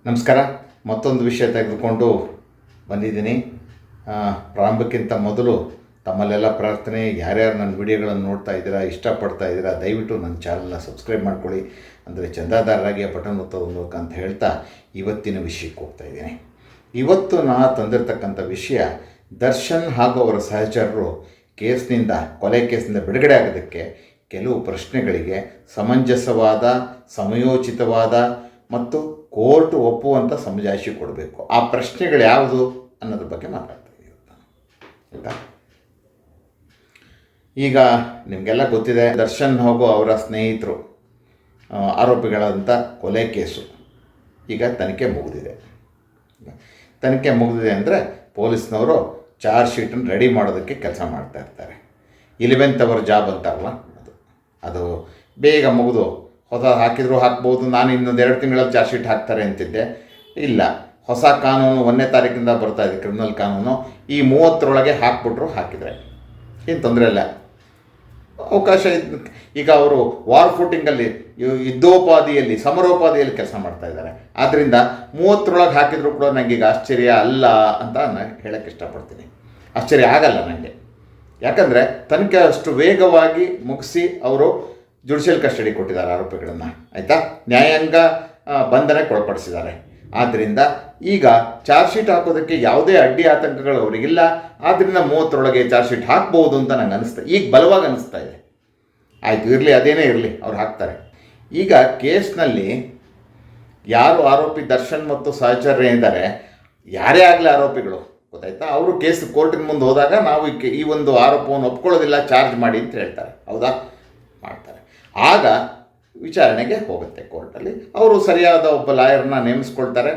ನಮಸ್ಕಾರ. ಮತ್ತೊಂದು ವಿಷಯ ತೆಗೆದುಕೊಂಡು ಬಂದಿದ್ದೀನಿ. ಪ್ರಾರಂಭಕ್ಕಿಂತ ಮೊದಲು ತಮ್ಮಲ್ಲೆಲ್ಲ ಪ್ರಾರ್ಥನೆ, ಯಾರ್ಯಾರು ನನ್ನ ವಿಡಿಯೋಗಳನ್ನು ನೋಡ್ತಾ ಇದ್ದೀರಾ, ಇಷ್ಟಪಡ್ತಾ ಇದ್ದೀರಾ, ದಯವಿಟ್ಟು ನನ್ನ ಚಾನಲ್ನ ಸಬ್ಸ್ಕ್ರೈಬ್ ಮಾಡ್ಕೊಳ್ಳಿ. ಅಂದರೆ ಚಂದಾದಾರರಾಗಿ ಆ ಬಟನ್ ಒತ್ತೋದು ಅಂತ ಹೇಳ್ತಾ ಇವತ್ತಿನ ವಿಷಯಕ್ಕೆ ಹೋಗ್ತಾ ಇದ್ದೀನಿ. ಇವತ್ತು ನಾನು ತಂದಿರತಕ್ಕಂಥ ವಿಷಯ, ದರ್ಶನ್ ಹಾಗೂ ಅವರ ಸಹಚರರು ಕೊಲೆ ಕೇಸ್ನಿಂದ ಬಿಡುಗಡೆ ಆಗೋದಕ್ಕೆ ಕೆಲವು ಪ್ರಶ್ನೆಗಳಿಗೆ ಸಮಂಜಸವಾದ, ಸಮಯೋಚಿತವಾದ ಮತ್ತು ಕೋರ್ಟ್ ಒಪ್ಪುವಂಥ ಸಮಜಾಯಿಷಿ ಕೊಡಬೇಕು. ಆ ಪ್ರಶ್ನೆಗಳು ಯಾವುದು ಅನ್ನೋದ್ರ ಬಗ್ಗೆ ಮಾತಾಡ್ತಾ ಇದ್ದೀವಿ. ಆಯಿತಾ? ಈಗ ನಿಮಗೆಲ್ಲ ಗೊತ್ತಿದೆ, ದರ್ಶನ್ ಹಾಗೂ ಅವರ ಸ್ನೇಹಿತರು ಆರೋಪಿಗಳಂಥ ಕೊಲೆ ಕೇಸು ಈಗ ತನಿಖೆ ಮುಗಿದಿದೆ. ಅಂದರೆ ಪೊಲೀಸ್ನವರು ಚಾರ್ಜ್ ಶೀಟನ್ನು ರೆಡಿ ಮಾಡೋದಕ್ಕೆ ಕೆಲಸ ಮಾಡ್ತಾ ಇರ್ತಾರೆ. 11th ಅವರ್ ಜಾಬ್ ಅಂತಾರಲ್ಲ, ಅದು ಬೇಗ ಮುಗಿದು ಹೊಸ ಹಾಕಿದರೂ ಹಾಕ್ಬೋದು. ನಾನು ಇನ್ನೊಂದು 2 ತಿಂಗಳಲ್ಲಿ ಚಾರ್ಜ್ ಶೀಟ್ ಹಾಕ್ತಾರೆ ಅಂತಿದ್ದೆ. ಇಲ್ಲ, ಹೊಸ ಕಾನೂನು 1ನೇ ತಾರೀಕಿಂದ ಬರ್ತಾಯಿದೆ, ಕ್ರಿಮಿನಲ್ ಕಾನೂನು. ಈ 30ರೊಳಗೆ ಹಾಕಿದರೆ ಏನು ತೊಂದರೆ ಇಲ್ಲ, ಅವಕಾಶ. ಈಗ ಅವರು ವಾರ್ ಫೂಟಿಂಗಲ್ಲಿ, ಯುದ್ಧೋಪಾದಿಯಲ್ಲಿ, ಸಮರೋಪಾದಿಯಲ್ಲಿ ಕೆಲಸ ಮಾಡ್ತಾ ಇದ್ದಾರೆ. ಆದ್ದರಿಂದ 30ರೊಳಗೆ ಹಾಕಿದರೂ ಕೂಡ ನನಗೀಗ ಆಶ್ಚರ್ಯ ಅಲ್ಲ ಅಂತ ನಾನು ಹೇಳೋಕ್ಕೆ ಇಷ್ಟಪಡ್ತೀನಿ. ಆಶ್ಚರ್ಯ ಆಗಲ್ಲ ನನಗೆ, ಯಾಕಂದರೆ ತನಿಖೆ ಅಷ್ಟು ವೇಗವಾಗಿ ಮುಗಿಸಿ ಅವರು ಜುಡಿಷಿಯಲ್ ಕಸ್ಟಡಿ ಕೊಟ್ಟಿದ್ದಾರೆ ಆರೋಪಿಗಳನ್ನು. ಆಯಿತಾ? ನ್ಯಾಯಾಂಗ ಬಂಧನಕ್ಕೆ ಒಳಪಡಿಸಿದ್ದಾರೆ. ಆದ್ದರಿಂದ ಈಗ ಚಾರ್ಜ್ ಶೀಟ್ ಹಾಕೋದಕ್ಕೆ ಯಾವುದೇ ಅಡ್ಡಿ ಆತಂಕಗಳು ಅವರಿಗಿಲ್ಲ. ಆದ್ದರಿಂದ 30ರೊಳಗೆ ಚಾರ್ಜ್ ಶೀಟ್ ಹಾಕ್ಬೋದು ಅಂತ ನಂಗೆ ಅನಿಸ್ತಾ, ಈಗ ಬಲವಾಗಿ ಅನಿಸ್ತಾ ಇದೆ. ಆಯಿತು, ಇರಲಿ, ಅದೇನೇ ಇರಲಿ, ಅವ್ರು ಹಾಕ್ತಾರೆ. ಈಗ ಕೇಸ್ನಲ್ಲಿ ಯಾರು ಆರೋಪಿ ದರ್ಶನ್ ಮತ್ತು ಸಹಚರರಿದ್ದಾರೆ, ಯಾರೇ ಆಗಲಿ ಆರೋಪಿಗಳು, ಗೊತ್ತಾಯ್ತಾ, ಅವರು ಕೇಸ್ ಕೋರ್ಟಿನ ಮುಂದೆ ಹೋದಾಗ ನಾವು ಈ ಒಂದು ಆರೋಪವನ್ನು ಒಪ್ಕೊಳ್ಳೋದಿಲ್ಲ, ಚಾರ್ಜ್ ಮಾಡಿ ಅಂತ ಹೇಳ್ತಾರೆ. ಹೌದಾ? ಮಾಡ್ತಾರೆ. ಆಗ ವಿಚಾರಣೆಗೆ ಹೋಗುತ್ತೆ ಕೋರ್ಟಲ್ಲಿ. ಅವರು ಸರಿಯಾದ ಒಬ್ಬ ಲಾಯರ್ನ ನೇಮಿಸ್ಕೊಳ್ತಾರೆ.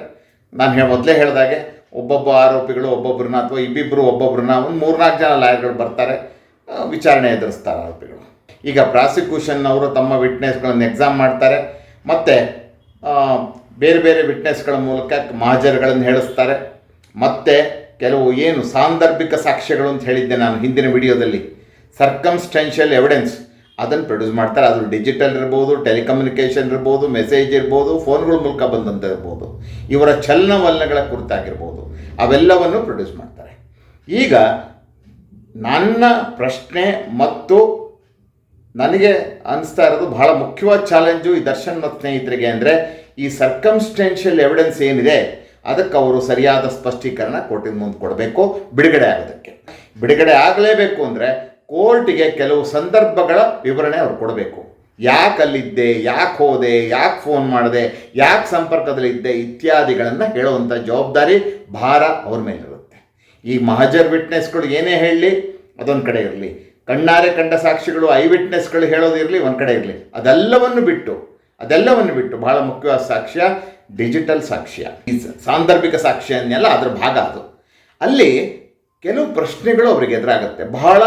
ನಾನು ಮೊದಲೇ ಹೇಳಿದಾಗೆ ಒಬ್ಬೊಬ್ಬ ಆರೋಪಿಗಳು ಒಬ್ಬೊಬ್ಬರನ್ನ, ಅಥವಾ ಇಬ್ಬಿಬ್ಬರು ಒಬ್ಬೊಬ್ಬರನ್ನ, ಒಂದು 3-4 ಜನ ಲಾಯರ್ಗಳು ಬರ್ತಾರೆ, ವಿಚಾರಣೆ ಎದುರಿಸ್ತಾರೆ ಆರೋಪಿಗಳು. ಈಗ ಪ್ರಾಸಿಕ್ಯೂಷನ್ ಅವರು ತಮ್ಮ ವಿಟ್ನೆಸ್ಗಳನ್ನು ಎಕ್ಸಾಮ್ ಮಾಡ್ತಾರೆ, ಮತ್ತು ಬೇರೆ ಬೇರೆ ವಿಟ್ನೆಸ್ಗಳ ಮೂಲಕ ಮಹಜರ್ಗಳನ್ನು ಹೇಳಿಸ್ತಾರೆ. ಮತ್ತು ಕೆಲವು ಏನು ಸಾಂದರ್ಭಿಕ ಸಾಕ್ಷ್ಯಗಳು ಅಂತ ಹೇಳಿದ್ದೆ ನಾನು ಹಿಂದಿನ ವಿಡಿಯೋದಲ್ಲಿ, ಸರ್ಕಮ್ಸ್ಟೆನ್ಷಿಯಲ್ ಎವಿಡೆನ್ಸ್, ಅದನ್ನು ಪ್ರೊಡ್ಯೂಸ್ ಮಾಡ್ತಾರೆ. ಅದು ಡಿಜಿಟಲ್ ಇರ್ಬೋದು, ಟೆಲಿಕಮ್ಯುನಿಕೇಷನ್ ಇರ್ಬೋದು, ಮೆಸೇಜ್ ಇರ್ಬೋದು, ಫೋನ್ಗಳ ಮೂಲಕ ಬಂದಂಥ ಇರ್ಬೋದು, ಇವರ ಚಲನವಲನಗಳ ಕುರಿತಾಗಿರ್ಬೋದು, ಅವೆಲ್ಲವನ್ನು ಪ್ರೊಡ್ಯೂಸ್ ಮಾಡ್ತಾರೆ. ಈಗ ನನ್ನ ಪ್ರಶ್ನೆ ಮತ್ತು ನನಗೆ ಅನಿಸ್ತಾ ಇರೋದು, ಬಹಳ ಮುಖ್ಯವಾದ ಚಾಲೆಂಜು ಈ ದರ್ಶನ್ ಮತ್ತು ಸ್ನೇಹಿತರಿಗೆ ಅಂದರೆ, ಈ ಸರ್ಕಮ್ಸ್ಟೆನ್ಷಿಯಲ್ ಎವಿಡೆನ್ಸ್ ಏನಿದೆ ಅದಕ್ಕೆ ಅವರು ಸರಿಯಾದ ಸ್ಪಷ್ಟೀಕರಣ ಕೋರ್ಟಿನ ಮುಂದೆ ಕೊಡಬೇಕು. ಬಿಡುಗಡೆ ಆಗಲೇಬೇಕು ಅಂದರೆ ಕೋರ್ಟಿಗೆ ಕೆಲವು ಸಂದರ್ಭಗಳ ವಿವರಣೆ ಅವ್ರು ಕೊಡಬೇಕು. ಯಾಕೆ ಅಲ್ಲಿದ್ದೆ, ಯಾಕೆ ಹೋದೆ, ಯಾಕೆ ಫೋನ್ ಮಾಡಿದೆ, ಯಾಕೆ ಸಂಪರ್ಕದಲ್ಲಿದ್ದೆ ಇತ್ಯಾದಿಗಳನ್ನು ಹೇಳುವಂಥ ಜವಾಬ್ದಾರಿ, ಭಾರ ಅವ್ರ ಮೇಲಿರುತ್ತೆ. ಈ ಮಹಜರ್ ವಿಟ್ನೆಸ್ಗಳು ಏನೇ ಹೇಳಲಿ ಅದೊಂದು ಕಡೆ ಇರಲಿ, ಕಣ್ಣಾರೆ ಕಂಡ ಸಾಕ್ಷಿಗಳು, ಐ ವಿಟ್ನೆಸ್ಗಳು ಹೇಳೋದಿರಲಿ ಒಂದು ಕಡೆ ಇರಲಿ, ಅದೆಲ್ಲವನ್ನು ಬಿಟ್ಟು ಬಹಳ ಮುಖ್ಯವಾದ ಸಾಕ್ಷ್ಯ ಡಿಜಿಟಲ್ ಸಾಕ್ಷ್ಯ, ಈ ಸಾಂದರ್ಭಿಕ ಸಾಕ್ಷ್ಯ ಅನ್ನೆಲ್ಲ ಅದರ ಭಾಗ. ಅದು ಅಲ್ಲಿ ಕೆಲವು ಪ್ರಶ್ನೆಗಳು ಅವರಿಗೆ ಎದುರಾಗುತ್ತೆ, ಬಹಳ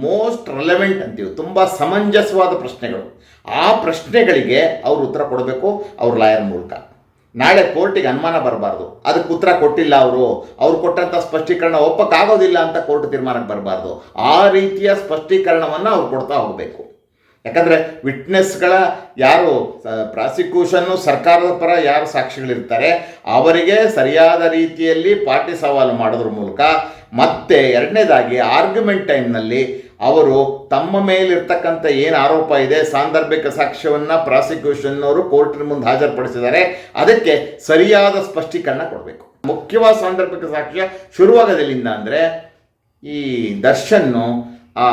ಮೋಸ್ಟ್ ರೆಲೆವೆಂಟ್ ಅಂತೀವಿ, ತುಂಬ ಸಮಂಜಸವಾದ ಪ್ರಶ್ನೆಗಳು. ಆ ಪ್ರಶ್ನೆಗಳಿಗೆ ಅವರು ಉತ್ತರ ಕೊಡಬೇಕು ಅವ್ರ ಲಾಯರ್ ಮೂಲಕ. ನಾಳೆ ಕೋರ್ಟಿಗೆ ಅನುಮಾನ ಬರಬಾರ್ದು, ಅದಕ್ಕೆ ಉತ್ತರ ಕೊಟ್ಟಿಲ್ಲ ಅವ್ರು ಕೊಟ್ಟಂಥ ಸ್ಪಷ್ಟೀಕರಣ ಒಪ್ಪಕ್ಕಾಗೋದಿಲ್ಲ ಅಂತ ಕೋರ್ಟ್ ತೀರ್ಮಾನಕ್ಕೆ ಬರಬಾರ್ದು. ಆ ರೀತಿಯ ಸ್ಪಷ್ಟೀಕರಣವನ್ನು ಅವ್ರು ಕೊಡ್ತಾ ಹೋಗಬೇಕು. ಯಾಕಂದರೆ ವಿಟ್ನೆಸ್ಗಳ ಯಾರು ಪ್ರಾಸಿಕ್ಯೂಷನ್ನು, ಸರ್ಕಾರದ ಪರ ಯಾರು ಸಾಕ್ಷಿಗಳಿರ್ತಾರೆ ಅವರಿಗೆ ಸರಿಯಾದ ರೀತಿಯಲ್ಲಿ ಪಾಟಿ ಸವಾಲು ಮಾಡೋದ್ರ ಮೂಲಕ, ಮತ್ತು ಎರಡನೇದಾಗಿ ಆರ್ಗ್ಯುಮೆಂಟ್ ಟೈಮ್ನಲ್ಲಿ ಅವರು ತಮ್ಮ ಮೇಲಿರ್ತಕ್ಕಂಥ ಏನು ಆರೋಪ ಇದೆ, ಸಾಂದರ್ಭಿಕ ಸಾಕ್ಷ್ಯವನ್ನು ಪ್ರಾಸಿಕ್ಯೂಷನ್ನವರು ಕೋರ್ಟಿನ ಮುಂದೆ ಹಾಜರುಪಡಿಸಿದ್ದಾರೆ, ಅದಕ್ಕೆ ಸರಿಯಾದ ಸ್ಪಷ್ಟೀಕರಣ ಕೊಡಬೇಕು. ಮುಖ್ಯವಾದ ಸಾಂದರ್ಭಿಕ ಸಾಕ್ಷ್ಯ ಶುರುವಾಗೋದಿಲ್ಲಿಂದ ಅಂದರೆ, ಈ ದರ್ಶನ್ನು ಆ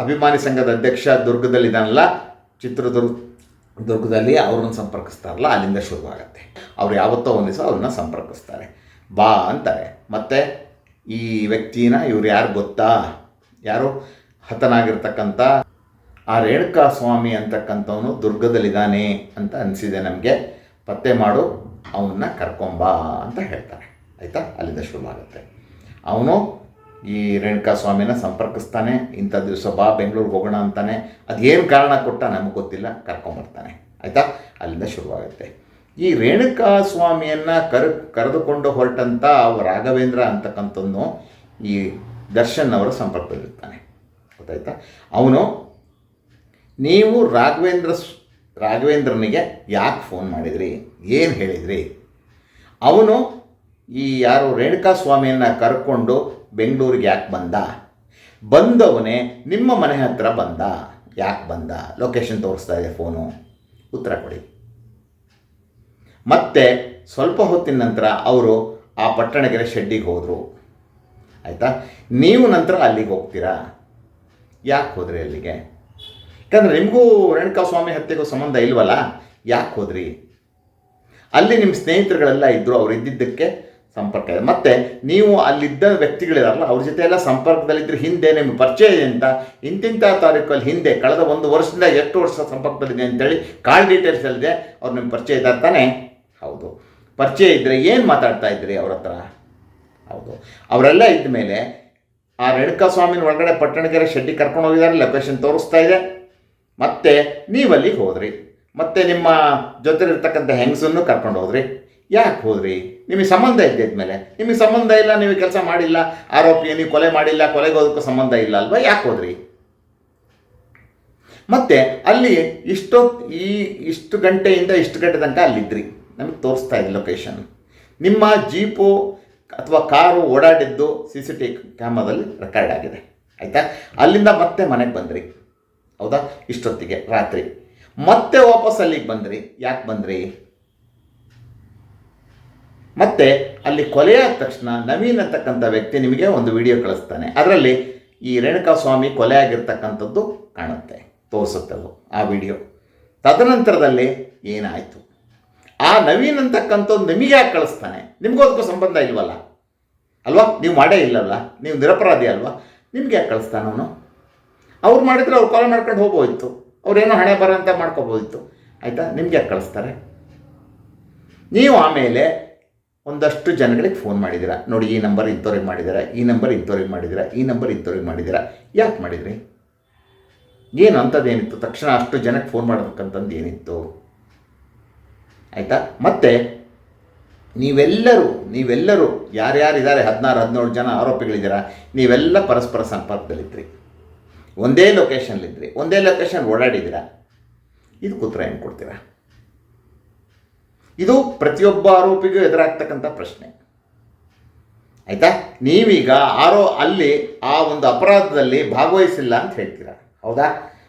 ಅಭಿಮಾನಿ ಸಂಘದ ಅಧ್ಯಕ್ಷ ದುರ್ಗದಲ್ಲಿದ್ದಾನಲ್ಲ, ಚಿತ್ರದುರ್ಗದಲ್ಲಿ ಅವ್ರನ್ನ ಸಂಪರ್ಕಿಸ್ತಾರಲ್ಲ, ಅಲ್ಲಿಂದ ಶುರುವಾಗತ್ತೆ. ಅವ್ರು ಯಾವತ್ತೋ ಒಂದು ದಿವಸ ಅವ್ರನ್ನ ಸಂಪರ್ಕಿಸ್ತಾರೆ, ಬಾ ಅಂತಾರೆ. ಮತ್ತು ಈ ವ್ಯಕ್ತಿನ ಇವ್ರು ಯಾರು ಗೊತ್ತಾ, ಯಾರು ಹತನಾಗಿರ್ತಕ್ಕಂಥ ಆ ರೇಣುಕಾ ಸ್ವಾಮಿ ಅಂತಕ್ಕಂಥವನು ದುರ್ಗದಲ್ಲಿದ್ದಾನೆ ಅಂತ ಅನಿಸಿದೆ ನಮಗೆ, ಪತ್ತೆ ಮಾಡು, ಅವನ್ನ ಕರ್ಕೊಂಬಾ ಅಂತ ಹೇಳ್ತಾರೆ. ಆಯಿತಾ? ಅಲ್ಲಿಂದ ಶುರುವಾಗುತ್ತೆ. ಅವನು ಈ ರೇಣುಕಾ ಸ್ವಾಮಿನ ಸಂಪರ್ಕಿಸ್ತಾನೆ, ಇಂಥ ದಿವಸ ಬಾ ಬೆಂಗಳೂರಿಗೆ ಹೋಗೋಣ ಅಂತಾನೆ. ಅದೇನು ಕಾರಣ ಕೊಟ್ಟ ನಮಗೆ ಗೊತ್ತಿಲ್ಲ, ಕರ್ಕೊಂಬರ್ತಾನೆ. ಆಯಿತಾ? ಅಲ್ಲಿಂದ ಶುರುವಾಗುತ್ತೆ. ಈ ರೇಣುಕಾ ಸ್ವಾಮಿಯನ್ನು ಕರೆದುಕೊಂಡು ಹೊರಟಂಥ ರಾಘವೇಂದ್ರ ಅಂತಕ್ಕಂಥದ್ದು ಈ ದರ್ಶನ್ ಅವರ ಸಂಪರ್ಕದಲ್ಲಿರ್ತಾನೆ. ಗೊತ್ತಾಯ್ತಾ? ಅವನು, ನೀವು ರಾಘವೇಂದ್ರನಿಗೆ ಯಾಕೆ ಫೋನ್ ಮಾಡಿದ್ರಿ, ಏನು ಹೇಳಿದ್ರಿ, ಅವನು ಈ ಯಾರು ರೇಣುಕಾ ಸ್ವಾಮಿಯನ್ನು ಕರ್ಕೊಂಡು ಬೆಂಗಳೂರಿಗೆ ಯಾಕೆ ಬಂದವನೇ ನಿಮ್ಮ ಮನೆ ಹತ್ರ ಯಾಕೆ ಬಂದ, ಲೊಕೇಶನ್ ತೋರಿಸ್ತಾ ಇದೆ ಫೋನು, ಉತ್ತರ ಕೊಡಿ. ಮತ್ತೆ ಸ್ವಲ್ಪ ಹೊತ್ತಿನ ನಂತರ ಅವರು ಆ ಪಟ್ಟಣಗೆರೆ ಶೆಡ್ಡಿಗೆ ಹೋದರು. ಆಯಿತಾ, ನೀವು ನಂತರ ಅಲ್ಲಿಗೆ ಹೋಗ್ತೀರಾ. ಯಾಕೆ ಹೋದ್ರಿ ಅಲ್ಲಿಗೆ? ಯಾಕಂದರೆ ನಿಮಗೂ ರೇಣುಕಾ ಸ್ವಾಮಿ ಹತ್ಯೆಗೂ ಸಂಬಂಧ ಇಲ್ವಲ್ಲ, ಯಾಕೆ ಹೋದ್ರಿ? ಅಲ್ಲಿ ನಿಮ್ಮ ಸ್ನೇಹಿತರುಗಳೆಲ್ಲ ಇದ್ದರು, ಅವ್ರು ಇದ್ದಿದ್ದಕ್ಕೆ ಸಂಪರ್ಕ ಇದೆ. ಮತ್ತು ನೀವು ಅಲ್ಲಿದ್ದ ವ್ಯಕ್ತಿಗಳಿದಾರಲ್ಲ ಅವ್ರ ಜೊತೆ ಎಲ್ಲ ಸಂಪರ್ಕದಲ್ಲಿದ್ದರೆ ಹಿಂದೆ ನಿಮ್ಗೆ ಪರಿಚಯ ಇದೆ ಅಂತ, ಇಂತಿಂಥ ತಾರೀಕಲ್ಲಿ ಹಿಂದೆ ಕಳೆದ 1 ವರ್ಷದಿಂದ ಎಷ್ಟು ವರ್ಷ ಸಂಪರ್ಕದಲ್ಲಿದೆ ಅಂತೇಳಿ ಕಾಲ್ ಡೀಟೇಲ್ಸ್ ಅಲ್ಲಿದೆ. ಅವ್ರು ನಿಮ್ಗೆ ಪರಿಚಯ ಇದ್ದಾರೆ ತಾನೇ? ಹೌದು. ಪರಿಚಯ ಇದ್ದರೆ ಏನು ಮಾತಾಡ್ತಾ ಇದ್ರಿ ಅವ್ರ ಹತ್ರ? ಹೌದು. ಅವರೆಲ್ಲ ಇದ್ದ ಮೇಲೆ ಆ ರೇಣುಕಾ ಸ್ವಾಮಿನ ಒಳಗಡೆ ಪಟ್ಟಣಗೆರೆ ಶೆಡ್ಡಿಗೆ ಕರ್ಕೊಂಡು ಹೋಗಿದ್ದಾರೆ, ಲೊಕೇಶನ್ ತೋರಿಸ್ತಾ ಇದೆ. ಮತ್ತು ನೀವಲ್ಲಿಗೆ ಹೋದ್ರಿ, ಮತ್ತು ನಿಮ್ಮ ಜೊತೆಲಿರ್ತಕ್ಕಂಥ ಹೆಂಗಸನ್ನು ಕರ್ಕೊಂಡು ಹೋದ್ರಿ. ಯಾಕೆ ಹೋದ್ರಿ? ನಿಮಗೆ ಸಂಬಂಧ ಇದ್ದಿದ್ಮೇಲೆ, ನಿಮಗೆ ಸಂಬಂಧ ಇಲ್ಲ, ನೀವು ಕೆಲಸ ಮಾಡಿಲ್ಲ, ಆರೋಪಿ ನೀವು ಕೊಲೆ ಮಾಡಿಲ್ಲ, ಕೊಲೆಗೆ ಹೋಗೋದಕ್ಕೂ ಸಂಬಂಧ ಇಲ್ಲ ಅಲ್ವಾ, ಯಾಕೆ ಹೋದ್ರಿ? ಮತ್ತು ಅಲ್ಲಿ ಇಷ್ಟು ಗಂಟೆಯಿಂದ ಇಷ್ಟು ಗಂಟೆ ತನಕ ಅಲ್ಲಿದ್ರಿ, ನಮಗೆ ತೋರಿಸ್ತಾ ಇದೆ ಲೊಕೇಶನ್. ನಿಮ್ಮ ಜೀಪು ಅಥವಾ ಕಾರು ಓಡಾಡಿದ್ದು CCTV ಕ್ಯಾಮರಾದಲ್ಲಿ ರೆಕಾರ್ಡ್ ಆಗಿದೆ. ಆಯಿತಾ? ಅಲ್ಲಿಂದ ಮತ್ತೆ ಮನೆಗೆ ಬಂದ್ರಿ, ಹೌದಾ? ಇಷ್ಟೊತ್ತಿಗೆ ರಾತ್ರಿ ಮತ್ತೆ ವಾಪಸ್ ಅಲ್ಲಿಗೆ ಬಂದ್ರಿ. ಯಾಕೆ ಬಂದ್ರಿ? ಮತ್ತು ಅಲ್ಲಿ ಕೊಲೆಯಾದ ತಕ್ಷಣ ನವೀನ್ ಅಂತಕ್ಕಂಥ ವ್ಯಕ್ತಿ ನಿಮಗೆ ಒಂದು ವಿಡಿಯೋ ಕಳಿಸ್ತಾನೆ. ಅದರಲ್ಲಿ ಈ ರೇಣುಕಾ ಸ್ವಾಮಿ ಕೊಲೆ ಆಗಿರ್ತಕ್ಕಂಥದ್ದು ಕಾಣುತ್ತೆ, ತೋರಿಸುತ್ತದು ಆ ವಿಡಿಯೋ. ತದನಂತರದಲ್ಲಿ ಏನಾಯಿತು? ಆ ನವೀನ್ ಅಂತಕ್ಕಂಥದ್ದು ನಿಮಗೆ ಯಾಕೆ ಕಳಿಸ್ತಾನೆ? ನಿಮಗೂ ಅದಕ್ಕೂ ಸಂಬಂಧ ಇಲ್ವಲ್ಲ ಅಲ್ವಾ, ನೀವು ಮಾಡೇ ಇಲ್ಲಲ್ಲ, ನೀವು ನಿರಪರಾಧಿ ಅಲ್ವಾ, ನಿಮ್ಗೆ ಯಾಕೆ ಕಳಿಸ್ತಾನೆ ಅವನು? ಅವ್ರು ಮಾಡಿದರೆ ಅವ್ರು ಕಾಲ್ ಮಾಡ್ಕೊಂಡು ಹೋಗ್ಬೋದಿತ್ತು, ಅವ್ರೇನೋ ಹಣೆ ಬರ ಅಂತ ಮಾಡ್ಕೋಬೋದಿತ್ತು. ಆಯಿತಾ? ನಿಮ್ಗೆ ಯಾಕೆ ಕಳಿಸ್ತಾರೆ? ನೀವು ಆಮೇಲೆ ಒಂದಷ್ಟು ಜನಗಳಿಗೆ ಫೋನ್ ಮಾಡಿದ್ದೀರಾ, ನೋಡಿ ಈ ನಂಬರ್ ಇಂಥವ್ರಿಗೆ ಮಾಡಿದ್ದೀರಾ, ಈ ನಂಬರ್ ಇಂಥವ್ರಿಗೆ ಮಾಡಿದ್ದೀರಾ, ಈ ನಂಬರ್ ಇಂಥವ್ರಿಗೆ ಮಾಡಿದ್ದೀರಾ. ಯಾಕೆ ಮಾಡಿದ್ರಿ? ಏನು ಅಂಥದ್ದೇನಿತ್ತು? ತಕ್ಷಣ ಅಷ್ಟು ಜನಕ್ಕೆ ಫೋನ್ ಮಾಡಬೇಕಂತಂದು ಏನಿತ್ತು? ಆಯಿತಾ? ಮತ್ತು ನೀವೆಲ್ಲರೂ ಯಾರ್ಯಾರಿದ್ದಾರೆ 16-17 ಜನ ಆರೋಪಿಗಳಿದ್ದೀರಾ, ನೀವೆಲ್ಲ ಪರಸ್ಪರ ಸಂಪರ್ಕದಲ್ಲಿದ್ದಿರಿ, ಒಂದೇ ಲೊಕೇಶನ್ಲಿದ್ದಿರಿ, ಒಂದೇ ಲೊಕೇಶನ್ ಓಡಾಡಿದ್ದೀರಾ. ಇದಕ್ಕೆ ಉತ್ತರ ಏನು ಕೊಡ್ತೀರಾ? ಇದು ಪ್ರತಿಯೊಬ್ಬ ಆರೋಪಿಗೂ ಎದುರಾಗ್ತಕ್ಕಂಥ ಪ್ರಶ್ನೆ. ಆಯಿತಾ? ನೀವೀಗ ಅಲ್ಲಿ ಆ ಒಂದು ಅಪರಾಧದಲ್ಲಿ ಭಾಗವಹಿಸಿಲ್ಲ ಅಂತ ಹೇಳ್ತೀರಾ, ಹೌದಾ?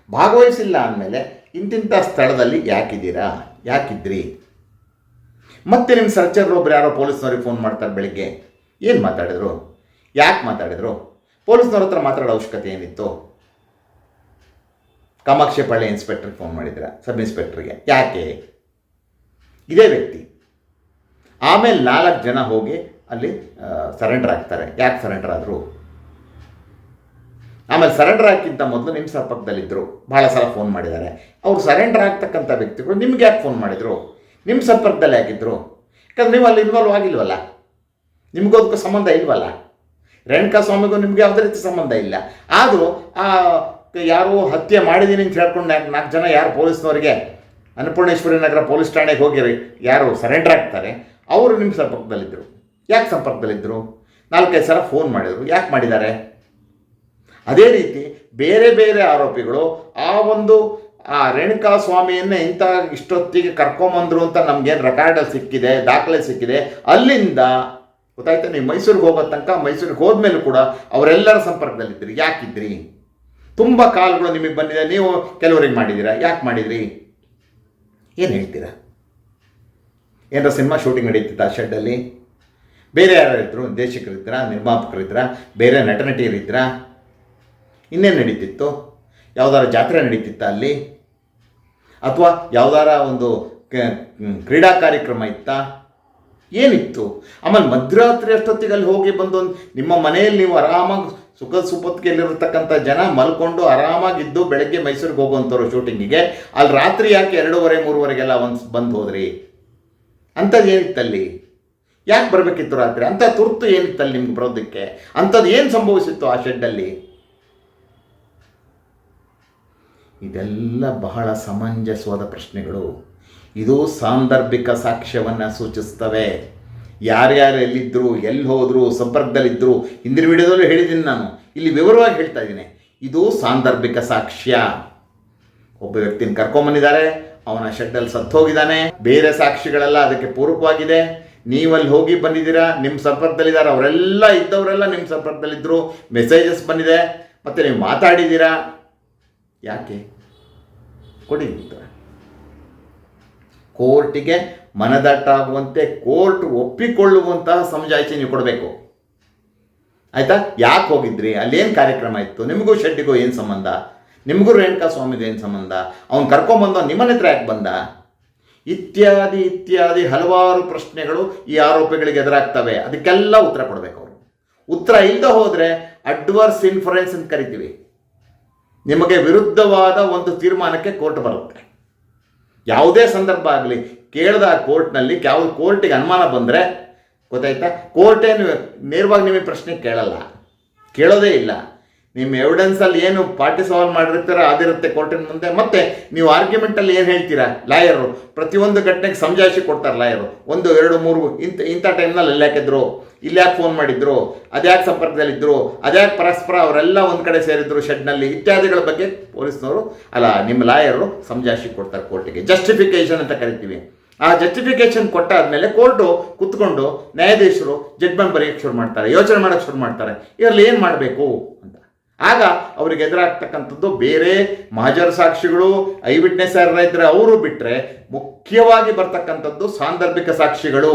ಭಾಗವಹಿಸಿಲ್ಲ ಅಂದಮೇಲೆ ಇಂತಿಂಥ ಸ್ಥಳದಲ್ಲಿ ಯಾಕಿದ್ರಿ? ಮತ್ತೆ ನಿಮ್ಮ ಸರ್ಚರ್ ಒಬ್ರು ಯಾರೋ ಪೊಲೀಸ್ನವ್ರಿಗೆ ಫೋನ್ ಮಾಡ್ತಾರೆ ಬೆಳಿಗ್ಗೆ. ಏನು ಮಾತಾಡಿದ್ರು? ಯಾಕೆ ಮಾತಾಡಿದ್ರು? ಪೊಲೀಸ್ನವ್ರ ಹತ್ರ ಮಾತಾಡೋ ಅವಶ್ಯಕತೆ ಏನಿತ್ತು? ಕಾಮಾಕ್ಷಿಪಾಳ್ಯ ಇನ್ಸ್ಪೆಕ್ಟ್ರಿಗೆ ಫೋನ್ ಮಾಡಿದ್ರ, ಸಬ್ ಇನ್ಸ್ಪೆಕ್ಟ್ರಿಗೆ. ಯಾಕೆ? ಇದೇ ವ್ಯಕ್ತಿ. ಆಮೇಲೆ 4 ಜನ ಹೋಗಿ ಅಲ್ಲಿ ಸರೆಂಡರ್ ಆಗ್ತಾರೆ. ಯಾಕೆ ಸರೆಂಡರ್ ಆದರು? ಆಮೇಲೆ ಸರೆಂಡರ್ ಆಗ್ಕಿಂತ ಮೊದಲು ನಿಮ್ಮ ಸಂಪರ್ಕದಲ್ಲಿದ್ದರು, ಭಾಳ ಸಲ ಫೋನ್ ಮಾಡಿದ್ದಾರೆ. ಅವರು ಸರೆಂಡರ್ ಆಗ್ತಕ್ಕಂಥ ವ್ಯಕ್ತಿಗಳು ನಿಮ್ಗೆ ಯಾಕೆ ಫೋನ್ ಮಾಡಿದರು? ನಿಮ್ಮ ಸಂಪರ್ಕದಲ್ಲಿ ಯಾಕಿದ್ರು? ಯಾಕಂದ್ರೆ ನೀವು ಅಲ್ಲಿ ಇನ್ವಾಲ್ವ್ ಆಗಿಲ್ವಲ್ಲ, ನಿಮಗೂ ಅದಕ್ಕೂ ಸಂಬಂಧ ಇಲ್ವಲ್ಲ. ರೇಣುಕಾ ಸ್ವಾಮಿಗೂ ನಿಮ್ಗೆ ಯಾವುದೇ ರೀತಿ ಸಂಬಂಧ ಇಲ್ಲ. ಆದರೂ ಯಾರು ಹತ್ಯೆ ಮಾಡಿದ್ದೀನಿ ಅಂತ ಹೇಳ್ಕೊಂಡು 4 ಜನ ಯಾರು ಪೊಲೀಸ್ನವರಿಗೆ ಅನ್ನಪೂರ್ಣೇಶ್ವರಿ ನಗರ ಪೊಲೀಸ್ ಠಾಣೆಗೆ ಹೋಗಿರಿ, ಯಾರು ಸರೆಂಡರ್ ಆಗ್ತಾರೆ, ಅವರು ನಿಮ್ಮ ಸಂಪರ್ಕದಲ್ಲಿದ್ದರು. ಯಾಕೆ ಸಂಪರ್ಕದಲ್ಲಿದ್ದರು? 4-5 ಸಲ ಫೋನ್ ಮಾಡಿದರು. ಯಾಕೆ ಮಾಡಿದ್ದಾರೆ? ಅದೇ ರೀತಿ ಬೇರೆ ಬೇರೆ ಆರೋಪಿಗಳು ಆ ರೇಣುಕಾ ಸ್ವಾಮಿಯನ್ನೇ ಇಷ್ಟೊತ್ತಿಗೆ ಕರ್ಕೊಂಬಂದರು ಅಂತ ನಮಗೇನು ರೆಕಾರ್ಡಲ್ಲಿ ಸಿಕ್ಕಿದೆ, ದಾಖಲೆ ಸಿಕ್ಕಿದೆ. ಅಲ್ಲಿಂದ ಗೊತ್ತಾಯ್ತಾ, ನೀವು ಮೈಸೂರಿಗೆ ಹೋಗೋ ತನಕ, ಮೈಸೂರಿಗೆ ಹೋದ್ಮೇಲೂ ಕೂಡ ಅವರೆಲ್ಲರ ಸಂಪರ್ಕದಲ್ಲಿದ್ದಿರಿ. ಯಾಕಿದ್ರಿ? ತುಂಬ ಕಾಲ್ಗಳು ನಿಮಗೆ ಬಂದಿದೆ, ನೀವು ಕೆಲವರಿಗೆ ಮಾಡಿದ್ದೀರಾ. ಯಾಕೆ ಮಾಡಿದ್ರಿ? ಏನು ಹೇಳ್ತೀರಾ? ಏನಾರ ಸಿನಿಮಾ ಶೂಟಿಂಗ್ ನಡೀತಿತ್ತು ಆ ಶೆಡ್ಡಲ್ಲಿ? ಬೇರೆ ಯಾರಿದ್ರು? ನಿರ್ದೇಶಕರಿದ್ರಾ, ನಿರ್ಮಾಪಕರಿದ್ರಾ, ಬೇರೆ ನಟನಟಿಯರಿದ್ರಾ? ಇನ್ನೇನು ನಡೀತಿತ್ತು? ಯಾವುದಾರ ಜಾತ್ರೆ ನಡೀತಿತ್ತ ಅಲ್ಲಿ? ಅಥವಾ ಯಾವುದಾರ ಒಂದು ಕ್ರೀಡಾ ಕಾರ್ಯಕ್ರಮ ಇತ್ತಾ? ಏನಿತ್ತು? ಆಮೇಲೆ ಮಧ್ಯರಾತ್ರಿ ಅಷ್ಟೊತ್ತಿಗೆ ಅಲ್ಲಿ ಹೋಗಿ ಬಂದು ನಿಮ್ಮ ಮನೆಯಲ್ಲಿ ನೀವು ಆರಾಮಾಗಿ ಸುಪ್ಪತ್ತಿಗೆಯಲ್ಲಿರತಕ್ಕಂಥ ಜನ ಮಲ್ಕೊಂಡು ಆರಾಮಾಗಿದ್ದು ಬೆಳಗ್ಗೆ ಮೈಸೂರಿಗೆ ಹೋಗುವಂಥವ್ರು ಶೂಟಿಂಗಿಗೆ, ಅಲ್ಲಿ ರಾತ್ರಿ ಯಾಕೆ 2:30-3:00ಗೆಲ್ಲ ಬಂದು ಹೋದ್ರಿ? ಅಂಥದ್ದು ಏನಿತ್ತಲ್ಲಿ? ಯಾಕೆ ಬರಬೇಕಿತ್ತು ರಾತ್ರಿ? ಅಂಥ ತುರ್ತು ಏನಿತ್ತಲ್ಲಿ ನಿಮ್ಗೆ ಬರೋದಕ್ಕೆ? ಅಂಥದ್ದು ಏನು ಸಂಭವಿಸಿತ್ತು ಆ ಶೆಡ್ಡಲ್ಲಿ? ಇದೆಲ್ಲ ಬಹಳ ಸಮಂಜಸವಾದ ಪ್ರಶ್ನೆಗಳು. ಇದು ಸಾಂದರ್ಭಿಕ ಸಾಕ್ಷ್ಯವನ್ನು ಸೂಚಿಸ್ತವೆ. ಯಾರ್ಯಾರು ಎಲ್ಲಿದ್ದರು, ಎಲ್ಲಿ ಹೋದರು, ಸಂಪರ್ಕದಲ್ಲಿದ್ದರು, ಹಿಂದಿನ ವಿಡಿಯೋದಲ್ಲೂ ಹೇಳಿದ್ದೀನಿ ನಾನು, ಇಲ್ಲಿ ವಿವರವಾಗಿ ಹೇಳ್ತಾ ಇದ್ದೀನಿ. ಇದು ಸಾಂದರ್ಭಿಕ ಸಾಕ್ಷ್ಯ. ಒಬ್ಬ ವ್ಯಕ್ತಿನ ಕರ್ಕೊಂಬಂದಿದ್ದಾರೆ, ಅವನ ಶೆಡ್ಡಲ್ಲಿ ಸತ್ತೋಗಿದ್ದಾನೆ, ಬೇರೆ ಸಾಕ್ಷಿಗಳೆಲ್ಲ ಅದಕ್ಕೆ ಪೂರಕವಾಗಿದೆ. ನೀವಲ್ಲಿ ಹೋಗಿ ಬಂದಿದ್ದೀರಾ, ನಿಮ್ಮ ಸಂಪರ್ಕದಲ್ಲಿದ್ದಾರೆ, ಅವರೆಲ್ಲ ಇದ್ದವರೆಲ್ಲ ನಿಮ್ಮ ಸಂಪರ್ಕದಲ್ಲಿದ್ದರು, ಮೆಸೇಜಸ್ ಬಂದಿದೆ, ಮತ್ತು ನೀವು ಮಾತಾಡಿದ್ದೀರಾ. ಯಾಕೆ ಕೊಡಿ ಉತ್ತರ. ಕೋರ್ಟಿಗೆ ಮನದಟ್ಟ ಆಗುವಂತೆ, ಕೋರ್ಟ್ ಒಪ್ಪಿಕೊಳ್ಳುವಂತಹ ಸಮಜಾಯಿಷಿ ನೀವು ಕೊಡಬೇಕು. ಆಯಿತಾ? ಯಾಕೆ ಹೋಗಿದ್ರಿ, ಅಲ್ಲೇನು ಕಾರ್ಯಕ್ರಮ ಇತ್ತು, ನಿಮಗೂ ಶೆಟ್ಟಿಗೂ ಏನು ಸಂಬಂಧ, ನಿಮಗೂ ರೇಣುಕಾ ಸ್ವಾಮಿಗೂ ಏನು ಸಂಬಂಧ, ಅವ್ನು ಕರ್ಕೊಂಬಂದ ನಿಮ್ಮನೆ ಹತ್ರ ಯಾಕೆ ಬಂದ, ಇತ್ಯಾದಿ ಇತ್ಯಾದಿ ಹಲವಾರು ಪ್ರಶ್ನೆಗಳು ಈ ಆರೋಪಿಗಳಿಗೆ ಎದುರಾಗ್ತವೆ. ಅದಕ್ಕೆಲ್ಲ ಉತ್ತರ ಕೊಡಬೇಕು ಅವರು. ಉತ್ತರ ಇಲ್ಲದೆ ಹೋದರೆ ಅಡ್ವರ್ಸ್ ಇನ್ಫರೆನ್ಸ್ ಅಂತ ಕರಿತೀವಿ. ನಿಮಗೆ ವಿರುದ್ಧವಾದ ಒಂದು ತೀರ್ಮಾನಕ್ಕೆ ಕೋರ್ಟ್ ಬರುತ್ತೆ. ಯಾವುದೇ ಸಂದರ್ಭ ಆಗಲಿ ಕೇಳಿದ ಕೋರ್ಟ್ನಲ್ಲಿ ಕೋರ್ಟಿಗೆ ಅನುಮಾನ ಬಂದರೆ ಗೊತ್ತಾಯ್ತಾ, ಕೋರ್ಟೇನು ನೇರವಾಗಿ ನಿಮಗೆ ಪ್ರಶ್ನೆ ಕೇಳೋದೇ ಇಲ್ಲ. ನಿಮ್ಮ ಎವಿಡೆನ್ಸಲ್ಲಿ ಏನು ಪಾರ್ಟಿ ಸಾಲ್ವ್ ಮಾಡಿರ್ತೀರ ಅದಿರುತ್ತೆ ಕೋರ್ಟಿನ ಮುಂದೆ. ಮತ್ತು ನೀವು ಆರ್ಗ್ಯುಮೆಂಟಲ್ಲಿ ಏನು ಹೇಳ್ತೀರಾ, ಲಾಯರು ಪ್ರತಿಯೊಂದು ಘಟನೆಗೆ ಸಮಜಾಯಿಷಿ ಕೊಡ್ತಾರೆ. ಲಾಯರು 1, 2, 3 ಇಂಥ ಟೈಮ್ನಲ್ಲಿ ಅಲ್ಲಿ ಯಾಕಿದ್ರು, ಇಲ್ಲಿ ಯಾಕೆ ಫೋನ್ ಮಾಡಿದ್ರು, ಅದ್ಯಾಕೆ ಸಂಪರ್ಕದಲ್ಲಿದ್ದರು, ಅದ್ಯಾಕೆ ಪರಸ್ಪರ ಅವರೆಲ್ಲ ಒಂದು ಕಡೆ ಸೇರಿದ್ರು ಶೆಡ್ನಲ್ಲಿ, ಇತ್ಯಾದಿಗಳ ಬಗ್ಗೆ ಪೊಲೀಸ್ನವರು ನಿಮ್ಮ ಲಾಯರು ಸಮಜಾಯಿಷಿ ಕೊಡ್ತಾರೆ ಕೋರ್ಟಿಗೆ. ಜಸ್ಟಿಫಿಕೇಷನ್ ಅಂತ ಕರಿತೀವಿ. ಆ ಜಸ್ಟಿಫಿಕೇಷನ್ ಕೊಟ್ಟಾದ್ಮೇಲೆ ಕೋರ್ಟು ಕುತ್ಕೊಂಡು ನ್ಯಾಯಾಧೀಶರು ಜಡ್ಜ್ಮೆಂಟ್ ಬರೆಯೋಕ್ಕೆ ಶುರು ಮಾಡ್ತಾರೆ, ಯೋಚನೆ ಮಾಡೋಕ್ಕೆ ಶುರು ಮಾಡ್ತಾರೆ, ಇದರಲ್ಲಿ ಏನು ಮಾಡಬೇಕು ಅಂತ. ಆಗ ಅವ್ರಿಗೆ ಎದುರಾಗ್ತಕ್ಕಂಥದ್ದು ಬೇರೆ ಮಹಾಜರ ಸಾಕ್ಷಿಗಳು, ಐ ವಿಟ್ನೆಸ್ ಯಾರು ಇದ್ದರೆ ಅವರು ಬಿಟ್ಟರೆ ಮುಖ್ಯವಾಗಿ ಬರ್ತಕ್ಕಂಥದ್ದು ಸಾಂದರ್ಭಿಕ ಸಾಕ್ಷಿಗಳು.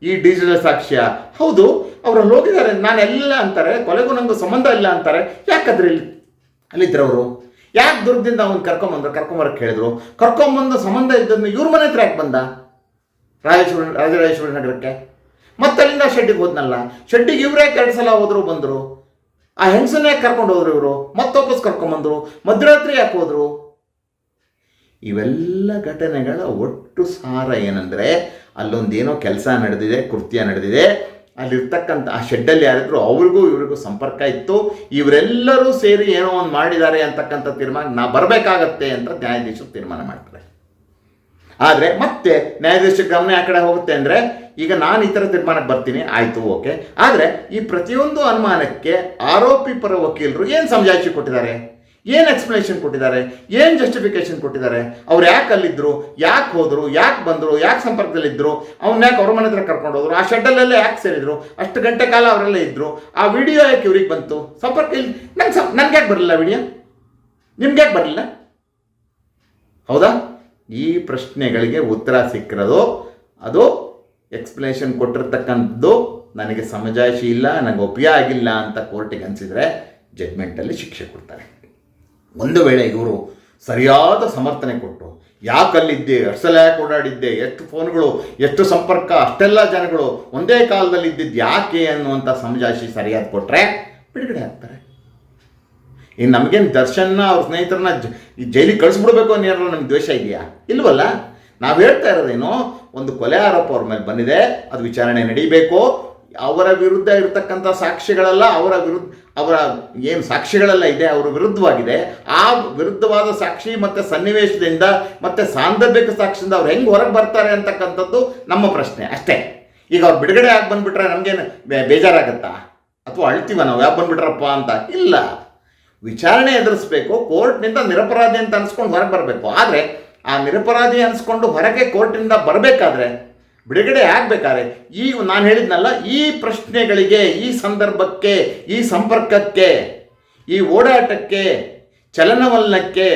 ಈ ಡಿಜಿಟಲ್ ಸಾಕ್ಷ್ಯ, ಹೌದು ಅವರಲ್ಲಿ ಹೋಗಿದ್ದಾರೆ, ನಾನೆಲ್ಲ ಅಂತಾರೆ, ಕೊಲೆಗೂ ನನಗೂ ಸಂಬಂಧ ಇಲ್ಲ ಅಂತಾರೆ. ಯಾಕಂದ್ರೆ ಅಲ್ಲಿದ್ದರು ಅವರು, ಯಾಕೆ ದುರ್ಗದಿಂದ ಅವ್ನು ಕರ್ಕೊಂಬರಕ್ಕೆ ಹೇಳಿದ್ರು, ಕರ್ಕೊಂಬಂದು ಸಂಬಂಧ ಇದ್ದನ್ನು ಇವ್ರ ಮನೆ ಹತ್ರ ಯಾಕೆ ಬಂದ ರಾಜರಾಜೇಶ್ವರಿ ನಗರಕ್ಕೆ, ಮತ್ತೆ ಅಲ್ಲಿಂದ ಶೆಡ್ಡಿಗೆ ಹೋದ್ನಲ್ಲ, ಶೆಡ್ಡಿಗೆ ಇವರೇ 2 ಸಲ ಹೋದ್ರು ಬಂದರು. ಆ ಹೆಂಗಸನ್ನ ಯಾಕೆ ಕರ್ಕೊಂಡು ಹೋದ್ರು ಇವರು, ಮತ್ತೆ ವಾಪಸ್ ಕರ್ಕೊಂಬಂದರು, ಮಧ್ಯರಾತ್ರಿ ಯಾಕೆ ಹೋದರು. ಇವೆಲ್ಲ ಘಟನೆಗಳ ಒಟ್ಟು ಸಾರ ಏನಂದರೆ, ಅಲ್ಲೊಂದೇನೋ ಕೆಲಸ ನಡೆದಿದೆ, ಕೃತ್ಯ ನಡೆದಿದೆ, ಅಲ್ಲಿರ್ತಕ್ಕಂಥ ಆ ಶೆಡ್ಡಲ್ಲಿ ಯಾರಿದ್ರು ಅವ್ರಿಗೂ ಇವರಿಗೂ ಸಂಪರ್ಕ ಇತ್ತು, ಇವರೆಲ್ಲರೂ ಸೇರಿ ಏನೋ ಒಂದು ಮಾಡಿದ್ದಾರೆ ಅಂತಕ್ಕಂಥ ತೀರ್ಮಾನ ಬರಬೇಕಾಗತ್ತೆ ಅಂತ ನ್ಯಾಯಾಧೀಶರು ತೀರ್ಮಾನ ಮಾಡ್ತಾರೆ. ಆದರೆ ಮತ್ತೆ ನ್ಯಾಯಾಧೀಶರ ಗಮನ ಆ ಕಡೆ ಹೋಗುತ್ತೆ ಅಂದರೆ, ಈಗ ನಾನು ಈ ಥರ ತೀರ್ಮಾನಕ್ಕೆ ಬರ್ತೀನಿ, ಆಯಿತು, ಓಕೆ. ಆದರೆ ಈ ಪ್ರತಿಯೊಂದು ಅನುಮಾನಕ್ಕೆ ಆರೋಪಿ ಪರ ವಕೀಲರು ಏನು ಸಮಜಾಯಿಷಿ ಕೊಟ್ಟಿದ್ದಾರೆ, ಏನು ಎಕ್ಸ್ಪ್ಲನೇಷನ್ ಕೊಟ್ಟಿದ್ದಾರೆ, ಏನು ಜಸ್ಟಿಫಿಕೇಷನ್ ಕೊಟ್ಟಿದ್ದಾರೆ, ಅವ್ರು ಯಾಕೆ ಅಲ್ಲಿದ್ದರು, ಯಾಕೆ ಹೋದರು, ಯಾಕೆ ಬಂದರು, ಯಾಕೆ ಸಂಪರ್ಕದಲ್ಲಿದ್ದರು, ಅವ್ನು ಯಾಕೆ ಅವ್ರ ಮನೆ ಹತ್ರ ಕರ್ಕೊಂಡು ಹೋದರು, ಆ ಶೆಡ್ಡಲ್ಲೆಲ್ಲ ಯಾಕೆ ಸೇರಿದ್ರು, ಅಷ್ಟು ಗಂಟೆ ಕಾಲ ಅವರೆಲ್ಲ ಇದ್ದರು, ಆ ವಿಡಿಯೋ ಯಾಕೆ ಇವ್ರಿಗೆ ಬಂತು, ಸಂಪರ್ಕ ಇಲ್ಲಿ ನನಗೆ ಯಾಕೆ ಬರಲಿಲ್ಲ ವಿಡಿಯೋ, ನಿಮ್ಗೆ ಯಾಕೆ ಬರಲಿಲ್ಲ, ಹೌದಾ? ಈ ಪ್ರಶ್ನೆಗಳಿಗೆ ಉತ್ತರ ಸಿಕ್ಕಿರೋದು, ಅದು ಎಕ್ಸ್ಪ್ಲನೇಷನ್ ಕೊಟ್ಟಿರ್ತಕ್ಕಂಥದ್ದು ನನಗೆ ಸಮಜಾಯಿಷಿ ಇಲ್ಲ, ನನಗೆ ಒಪ್ಪಿಗೆ ಆಗಿಲ್ಲ ಅಂತ ಕೋರ್ಟಿಗೆ ಅನಿಸಿದರೆ ಜಡ್ಮೆಂಟಲ್ಲಿ ಶಿಕ್ಷೆ ಕೊಡ್ತಾರೆ. ಒಂದು ವೇಳೆ ಇವರು ಸರಿಯಾದ ಸಮರ್ಥನೆ ಕೊಟ್ಟು, ಯಾಕಲ್ಲಿದ್ದೆ, ಎಷ್ಟು ಸಲ ಯಾಕೆ ಓಡಾಡಿದ್ದೆ, ಎಷ್ಟು ಫೋನ್ಗಳು, ಎಷ್ಟು ಸಂಪರ್ಕ, ಅಷ್ಟೆಲ್ಲ ಜನಗಳು ಒಂದೇ ಕಾಲದಲ್ಲಿ ಇದ್ದಿದ್ದು ಯಾಕೆ ಅನ್ನುವಂಥ ಸಮಜಾಯಿಷಿ ಸರಿಯಾದ ಕೊಟ್ಟರೆ ಬಿಡುಗಡೆ ಆಗ್ತಾರೆ. ಇನ್ನು ನಮಗೇನು ದರ್ಶನ್ನ ಅವ್ರ ಸ್ನೇಹಿತರನ್ನ ಜೈಲಿಗೆ ಕಳಿಸ್ಬಿಡ್ಬೇಕು ಅನ್ನೋ ನಮ್ಗೆ ದ್ವೇಷ ಇದೆಯಾ? ಇಲ್ವಲ್ಲ. ನಾವು ಹೇಳ್ತಾ ಇರೋದೇನೋ, ಒಂದು ಕೊಲೆ ಆರೋಪ ಅವ್ರ ಮೇಲೆ ಬಂದಿದೆ, ಅದು ವಿಚಾರಣೆ ನಡೀಬೇಕು, ಅವರ ವಿರುದ್ಧ ಇರತಕ್ಕಂಥ ಸಾಕ್ಷಿಗಳೆಲ್ಲ ಅವರ ಏನು ಸಾಕ್ಷಿಗಳೆಲ್ಲ ಇದೆ ಅವರ ವಿರುದ್ಧವಾಗಿದೆ. ಆ ವಿರುದ್ಧವಾದ ಸಾಕ್ಷಿ ಮತ್ತು ಸನ್ನಿವೇಶದಿಂದ ಮತ್ತು ಸಾಂದರ್ಭಿಕ ಸಾಕ್ಷಿಯಿಂದ ಅವ್ರು ಹೆಂಗೆ ಹೊರಗೆ ಬರ್ತಾರೆ ಅಂತಕ್ಕಂಥದ್ದು ನಮ್ಮ ಪ್ರಶ್ನೆ ಅಷ್ಟೇ. ಈಗ ಅವ್ರು ಬಿಡುಗಡೆ ಆಗಿ ಬಂದುಬಿಟ್ರೆ ನಮಗೇನು ಬೇಜಾರಾಗತ್ತಾ, ಅಥವಾ ಅಳ್ತೀವ ನಾವು ಯಾಕೆ ಬಂದುಬಿಟ್ರಪ್ಪ ಅಂತ? ಇಲ್ಲ, ವಿಚಾರಣೆ ಎದುರಿಸ್ಬೇಕು, ಕೋರ್ಟ್ನಿಂದ ನಿರಪರಾಧಿ ಅಂತ ಅನ್ಸ್ಕೊಂಡು ಹೊರಗೆ ಬರಬೇಕು. ಆದರೆ ಆ ನಿರಪರಾಧಿ ಅನ್ಸ್ಕೊಂಡು ಹೊರಗೆ ಕೋರ್ಟಿಂದ ಬರಬೇಕಾದ್ರೆ, ಬಿಡುಗಡೆ ಆಗಬೇಕಾದ್ರೆ, ನಾನು ಹೇಳಿದ್ನಲ್ಲ, ಈ ಪ್ರಶ್ನೆಗಳಿಗೆ, ಈ ಸಂದರ್ಭಕ್ಕೆ, ಈ ಸಂಪರ್ಕಕ್ಕೆ, ಈ ಓಡಾಟಕ್ಕೆ, ಚಲನವಲನಕ್ಕೆ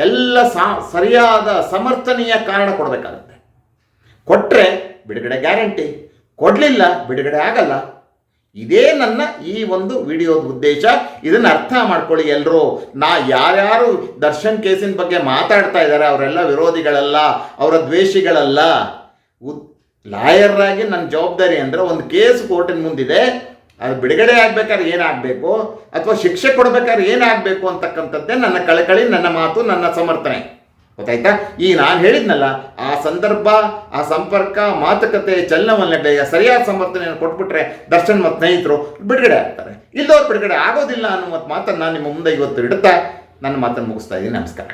ಎಲ್ಲ ಸರಿಯಾದ ಸಮರ್ಥನೀಯ ಕಾರಣ ಕೊಡಬೇಕಾಗುತ್ತೆ. ಕೊಟ್ಟರೆ ಬಿಡುಗಡೆ ಗ್ಯಾರಂಟಿ, ಕೊಡಲಿಲ್ಲ ಬಿಡುಗಡೆ ಆಗಲ್ಲ. ಇದೇ ನನ್ನ ಈ ಒಂದು ವಿಡಿಯೋದ ಉದ್ದೇಶ. ಇದನ್ನು ಅರ್ಥ ಮಾಡ್ಕೊಳ್ಳಿ ಎಲ್ಲರೂ. ಯಾರ್ಯಾರು ದರ್ಶನ್ ಕೇಸಿನ ಬಗ್ಗೆ ಮಾತಾಡ್ತಾ ಇದ್ದಾರೆ ಅವರೆಲ್ಲ ವಿರೋಧಿಗಳಲ್ಲ, ಅವರ ದ್ವೇಷಿಗಳಲ್ಲ. ಲಾಯರ್ರಾಗಿ ನನ್ನ ಜವಾಬ್ದಾರಿ ಅಂದರೆ, ಒಂದು ಕೇಸ್ ಕೋರ್ಟಿನ ಮುಂದಿದೆ, ಅದು ಬಿಡುಗಡೆ ಆಗಬೇಕಾದ್ರೆ ಏನಾಗಬೇಕು ಅಥವಾ ಶಿಕ್ಷೆ ಕೊಡಬೇಕಾದ್ರೆ ಏನಾಗಬೇಕು ಅಂತಕ್ಕಂಥದ್ದೇ ನನ್ನ ಕಳಕಳಿ, ನನ್ನ ಮಾತು, ನನ್ನ ಸಮರ್ಥನೆ. ಗೊತ್ತಾಯ್ತಾ? ಈ ನಾನು ಹೇಳಿದ್ನಲ್ಲ, ಆ ಸಂದರ್ಭ, ಆ ಸಂಪರ್ಕ, ಮಾತುಕತೆ, ಚಲನವಲನಗಳಿಗೆ ಸರಿಯಾದ ಸಮರ್ಥನೆಯನ್ನು ಕೊಟ್ಬಿಟ್ರೆ ದರ್ಶನ್ ಮತ್ತು ಸ್ನೇಹಿತರು ಬಿಡುಗಡೆ ಆಗ್ತಾರೆ. ಇಲ್ಲದವ್ರು ಬಿಡುಗಡೆ ಆಗೋದಿಲ್ಲ ಅನ್ನೋ ಮಾತನ್ನು ನಾನು ನಿಮ್ಮ ಮುಂದೆ ಇವತ್ತು ಇಡ್ತಾ ನನ್ನ ಮಾತನ್ನು ಮುಗಿಸ್ತಾ ಇದ್ದೀನಿ. ನಮಸ್ಕಾರ.